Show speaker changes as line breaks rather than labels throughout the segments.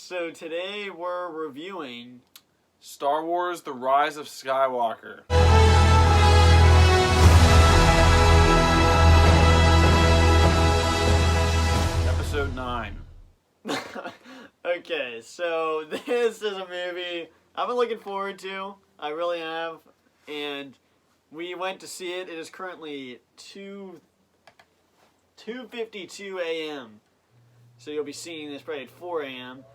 So today we're reviewing
Star Wars: The Rise of Skywalker. Episode 9.
Okay, so this is a movie I've been looking forward to. I really have. And we went to see it. It is currently 2:52 a.m. So you'll be seeing this probably at 4 a.m.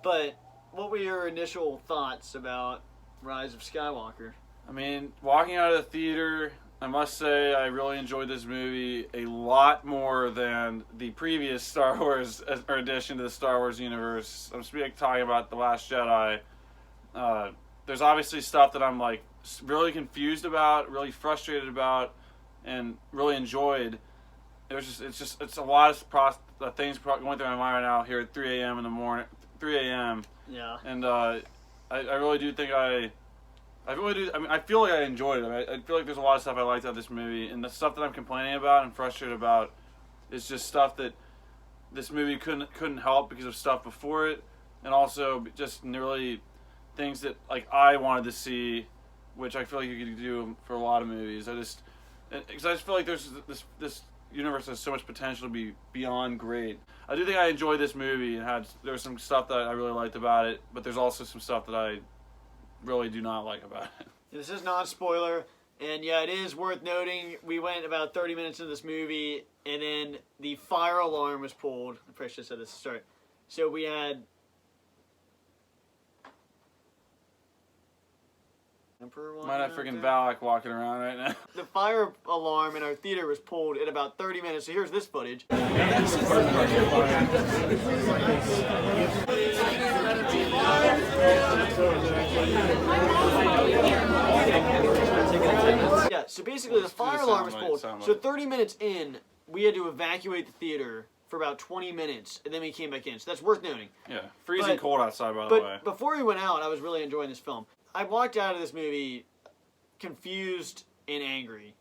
But what were your initial thoughts about Rise of Skywalker?
I mean, walking out of the theater, I must say I really enjoyed this movie a lot more than the previous Star Wars or addition to the Star Wars universe. I'm talking about The Last Jedi. There's obviously stuff that I'm like really confused about, really frustrated about, and really enjoyed. It's a lot of things going through my mind right now here at 3 a.m. in the morning. 3 a.m.
Yeah.
And I really do think I mean, I feel like I enjoyed it. I feel like there's a lot of stuff I liked about this movie, and the stuff that I'm complaining about and frustrated about is just stuff that this movie couldn't help because of stuff before it, and also just really things that like I wanted to see, which I feel like you could do for a lot of movies. I just feel like there's this universe has so much potential to be beyond great. I do think I enjoyed this movie and there's some stuff that I really liked about it, but there's also some stuff that I really do not like about it.
This is non-spoiler, and yeah, it is worth noting, we went about 30 minutes into this movie, and then the fire alarm was pulled. I probably should have said this to start. So we had
Might have freaking Valak walking around right now.
The fire alarm in our theater was pulled in about 30 minutes, so here's this footage. Yeah, so basically the fire alarm was pulled. So 30 minutes in, we had to evacuate the theater for about 20 minutes, and then we came back in. So that's worth noting.
Yeah, freezing cold outside, by the way.
But before we went out, I was really enjoying this film. I walked out of this movie confused and angry,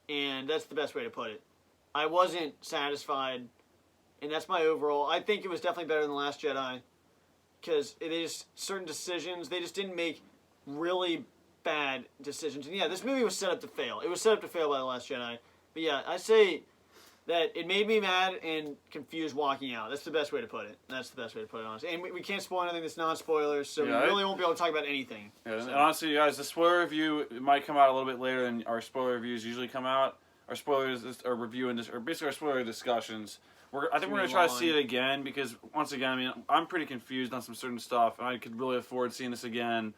and that's the best way to put it. I wasn't satisfied, and that's my overall. I think it was definitely better than The Last Jedi, because it is certain decisions, they just didn't make really bad decisions. And yeah, this movie was set up to fail. It was set up to fail by The Last Jedi. But yeah, I say that it made me mad and confused walking out. That's the best way to put it. That's the best way to put it, honestly. And we can't spoil anything that's non-spoilers, so
yeah,
we really won't be able to talk about anything.
Yeah,
so.
And honestly, you guys, the spoiler review might come out a little bit later than our spoiler reviews usually come out. Our spoilers, or review, or basically our spoiler discussions. I think we're going to try to see it again, because, once again, I mean, I'm pretty confused on some certain stuff, and I could really afford seeing this again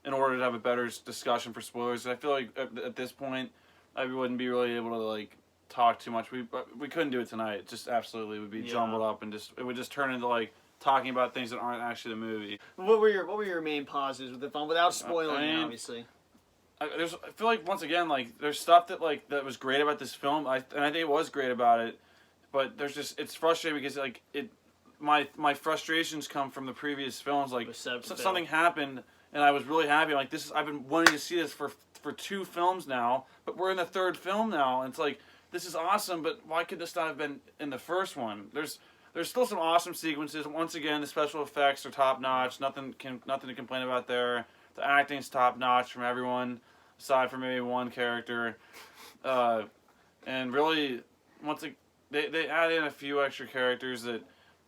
in order to have a better discussion for spoilers. And I feel like at this point, I wouldn't be really able to, like, talk too much. We couldn't do it tonight. It just absolutely would be jumbled up, and it would just turn into like talking about things that aren't actually the movie.
What were your main positives with the film without spoiling obviously?
I feel like once again, like, there's stuff that was great about this film, and I think it was great about it, but it's frustrating because like my frustrations come from the previous films. Like, something happened and I was really happy. Like, I've been wanting to see this for 2 films now, but we're in the 3rd film now, and it's like, this is awesome, but why could this not have been in the first one? There's still some awesome sequences. Once again, the special effects are top notch. Nothing to complain about there. The acting's top notch from everyone, aside from maybe one character. And really, they add in a few extra characters that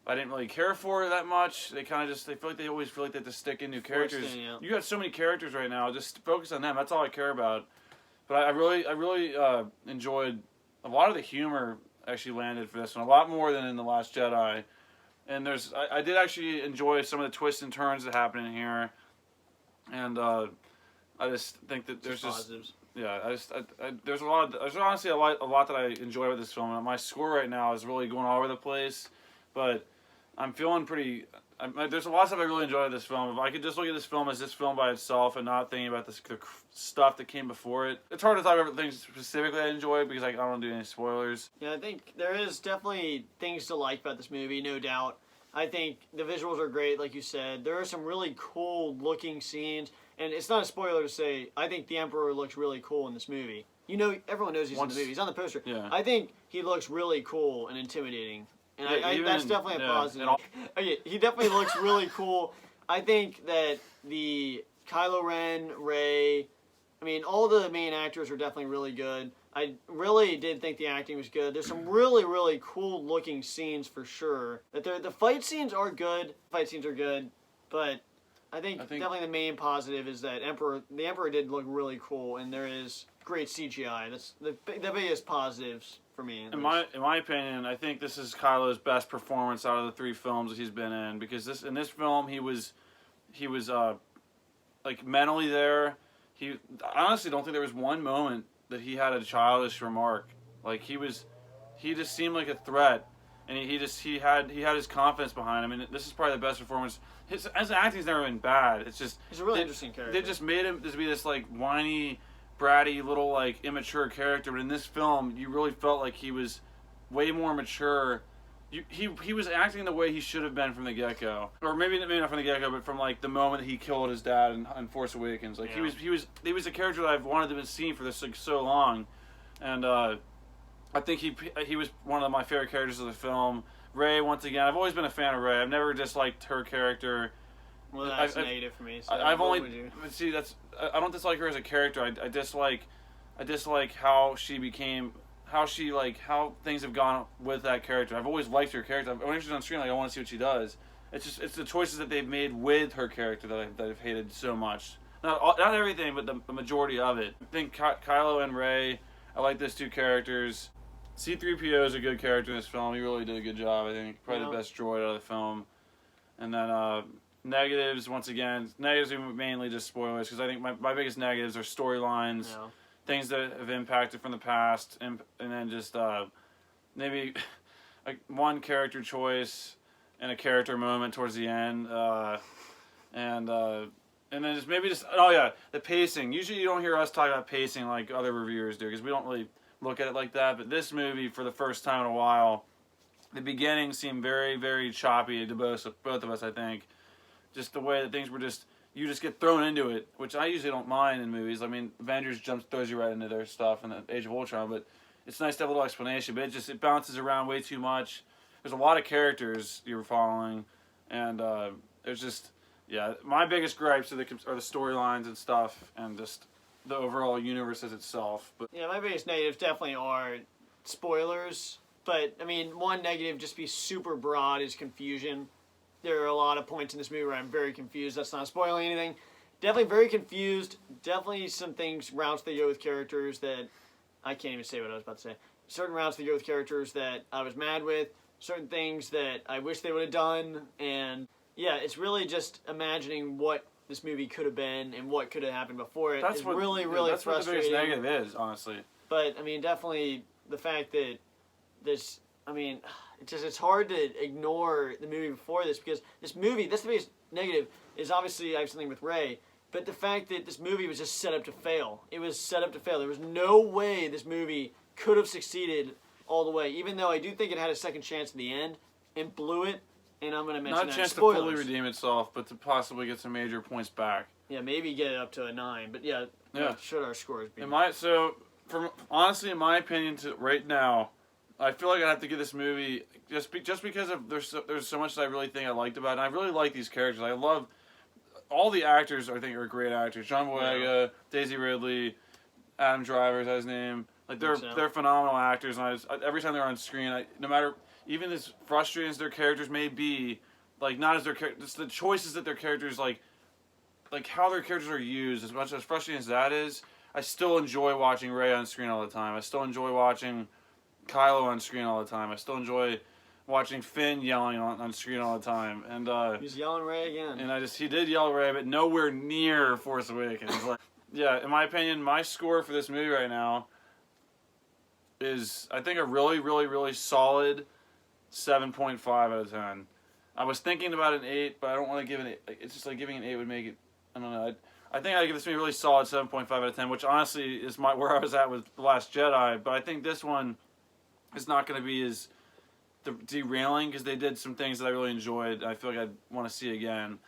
I didn't really care for that much. They feel like they always feel like they have to stick in new characters. You got so many characters right now. Just focus on them. That's all I care about. But I really enjoyed. A lot of the humor actually landed for this one, a lot more than in The Last Jedi. And I did actually enjoy some of the twists and turns that happen in here. And I just think that there's
positives.
There's honestly a lot that I enjoy with this film. And my score right now is really going all over the place, but I'm feeling pretty. There's a lot of stuff I really enjoy with this film. If I could just look at this film as this film by itself and not thinking about the stuff that came before it, it's hard to talk about things specifically I enjoy because I don't want to do any spoilers.
Yeah, I think there is definitely things to like about this movie, no doubt. I think the visuals are great, like you said. There are some really cool looking scenes, and it's not a spoiler to say, I think the Emperor looks really cool in this movie. You know, everyone knows he's in the movie. He's on the poster.
Yeah.
I think he looks really cool and intimidating. And
Yeah,
that's definitely a positive. Okay, he definitely looks really cool. I think that the Kylo Ren, Rey, I mean, all the main actors are definitely really good. I really did think the acting was good. There's some really, really cool looking scenes for sure. The fight scenes are good. But I think definitely the main positive is that the Emperor did look really cool, and there is great CGI. That's the biggest positives for me.
In my opinion, I think this is Kylo's best performance out of the 3 films that he's been in, because in this film he was like mentally there. I honestly don't think there was one moment that he had a childish remark. Like he just seemed like a threat, and he had his confidence behind him. And this is probably the best performance. His acting's never been bad. It's just
he's a really interesting character.
They just made him to be this like whiny, bratty little like immature character. But in this film, you really felt like he was way more mature. He was acting the way he should have been from the get-go, or maybe not from the get-go, but from like the moment that he killed his dad in Force Awakens. Like he was a character that I've wanted to see for this like so long, and I think he was one of my favorite characters of the film. Rey, once again, I've always been a fan of Rey. I've never disliked her character.
Well, that's negative for me. So
I don't dislike her as a character. I dislike how she became. How things have gone with that character. I've always liked her character. When she's on screen, I want to see what she does. It's the choices that they've made with her character that I've hated so much. Not everything, but the majority of it. I think Kylo and Rey, I like those 2 characters. C-3PO is a good character in this film. He really did a good job, I think. Probably the best droid out of the film. And then negatives, once again, negatives are mainly just spoilers, because I think my biggest negatives are storylines. Yeah. Things that have impacted from the past, and then just maybe like one character choice and a character moment towards the end, and then just maybe the pacing. Usually you don't hear us talk about pacing like other reviewers do, because we don't really look at it like that. But this movie, for the first time in a while, the beginning seemed very, very choppy to both of us. I think just the way that things were you just get thrown into it, which I usually don't mind in movies. I mean, Avengers throws you right into their stuff in the Age of Ultron, but it's nice to have a little explanation. But it bounces around way too much. There's a lot of characters you're following, and there's just my biggest gripes are the storylines and stuff, and just the overall universe as itself. But
my biggest negatives definitely are spoilers. But I mean, one negative, just be super broad, is confusion. There are a lot of points in this movie where I'm very confused. That's not spoiling anything. Definitely very confused. Definitely some routes they go with characters that I can't even say what I was about to say. Certain routes they go with characters that I was mad with. Certain things that I wish they would have done. And it's really just imagining what this movie could have been and what could have happened before it. That's really frustrating.
That's what the biggest negative is, honestly.
But I mean, definitely the fact that this. I mean, it's hard to ignore the movie before this, because this movie, that's the biggest negative, is obviously I have something with Rey, but the fact that this movie was just set up to fail. It was set up to fail. There was no way this movie could have succeeded all the way, even though I do think it had a second chance in the end and blew it, and I'm going to mention that.
Not a chance to fully redeem itself, but to possibly get some major points back.
Yeah, maybe get it up to a 9, but should our scores be?
Honestly, in my opinion, right now, I feel like I have to give this movie just because of there's so much that I really think I liked about it. And I really like these characters. I love all the actors. I think are great actors. John Boyega, Daisy Ridley, Adam Driver is his name. Like they're phenomenal actors. And every time they're on screen, no matter even as frustrating as their characters may be, like not as their just the choices that their characters like how their characters are used. As much as frustrating as that is, I still enjoy watching Rey on screen all the time. I still enjoy watching Kylo on screen all the time. I still enjoy watching Finn yelling on screen all the time. And
he's yelling Rey again.
And he did yell Rey, but nowhere near Force Awakens. In my opinion, my score for this movie right now is, I think, a really, really, really solid 7.5 out of 10. I was thinking about an 8, but I don't want to give it. It's just like giving an 8 would make it. I don't know. I think I'd give this movie a really solid 7.5 out of 10, which honestly is where I was at with The Last Jedi. But I think this one is not going to be as derailing, because they did some things that I really enjoyed. I feel like I'd want to see again.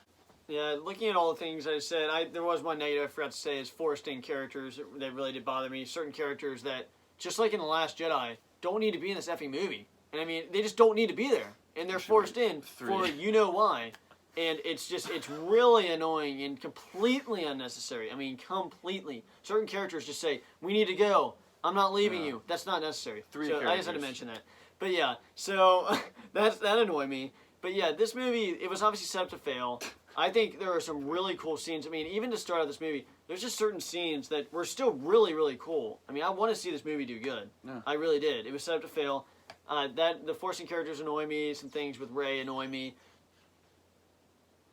Yeah, looking at all the things I said, there was one negative I forgot to say, is forced in characters that really did bother me. Certain characters that, just like in The Last Jedi, don't need to be in this effing movie. And I mean, they just don't need to be there. And they're forced in
3.
for you know why. And it's really annoying and completely unnecessary. I mean, completely. Certain characters just say, we need to go. I'm not leaving you. That's not necessary.
3
so
characters.
I just had to mention that. But yeah, so that annoyed me. But yeah, this movie, it was obviously set up to fail. I think there are some really cool scenes. I mean, even to start out this movie, there's just certain scenes that were still really, really cool. I mean, I want to see this movie do good.
Yeah.
I really did. It was set up to fail. The forcing characters annoy me. Some things with Rey annoy me.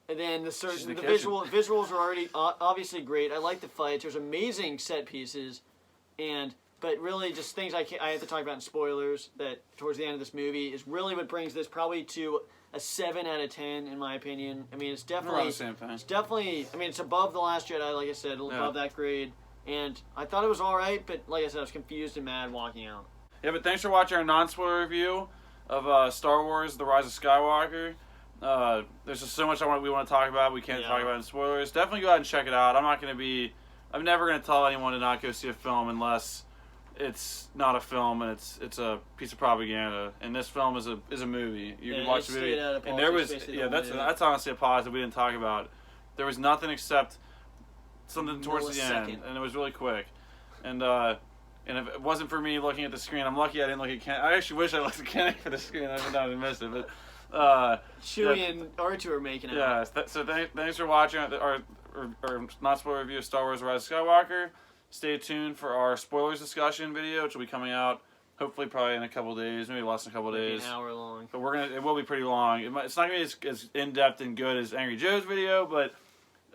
And then the visuals are already obviously great. I like the fights. There's amazing set pieces, but really just things I have to talk about in spoilers. That towards the end of this movie is really what brings this probably to a 7 out of 10 in my opinion. I mean, it's definitely I mean, it's above The Last Jedi, like I said, above that grade. And I thought it was all right, but like I said, I was confused and mad walking out.
Yeah, but thanks for watching our non-spoiler review of Star Wars: The Rise of Skywalker. There's just so much we want to talk about. We can't talk about in spoilers. Definitely go out and check it out. I'm never going to tell anyone to not go see a film unless it's not a film and it's a piece of propaganda. And this film is a movie. You can watch the movie. And there was that's honestly a positive we didn't talk about. There was nothing except something towards the end, and it was really quick. And if it wasn't for me looking at the screen, I'm lucky I didn't look at Kenny. I actually wish I looked at Kenny for the screen. I would missed it, but.
Chewie and R2 are making it.
Yeah, so thanks for watching our not spoiler review of Star Wars: The Rise of Skywalker. Stay tuned for our spoilers discussion video, which will be coming out hopefully probably in a couple days, maybe less than a couple days.
An hour long.
But it will be pretty long. It's not gonna be as in depth and good as Angry Joe's video, but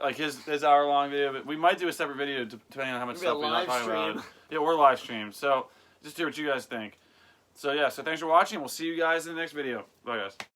like his hour long video. But we might do a separate video depending on how much stuff we want to talk about. Yeah, we're live streamed. So just hear what you guys think. So yeah, so thanks for watching. We'll see you guys in the next video. Bye guys.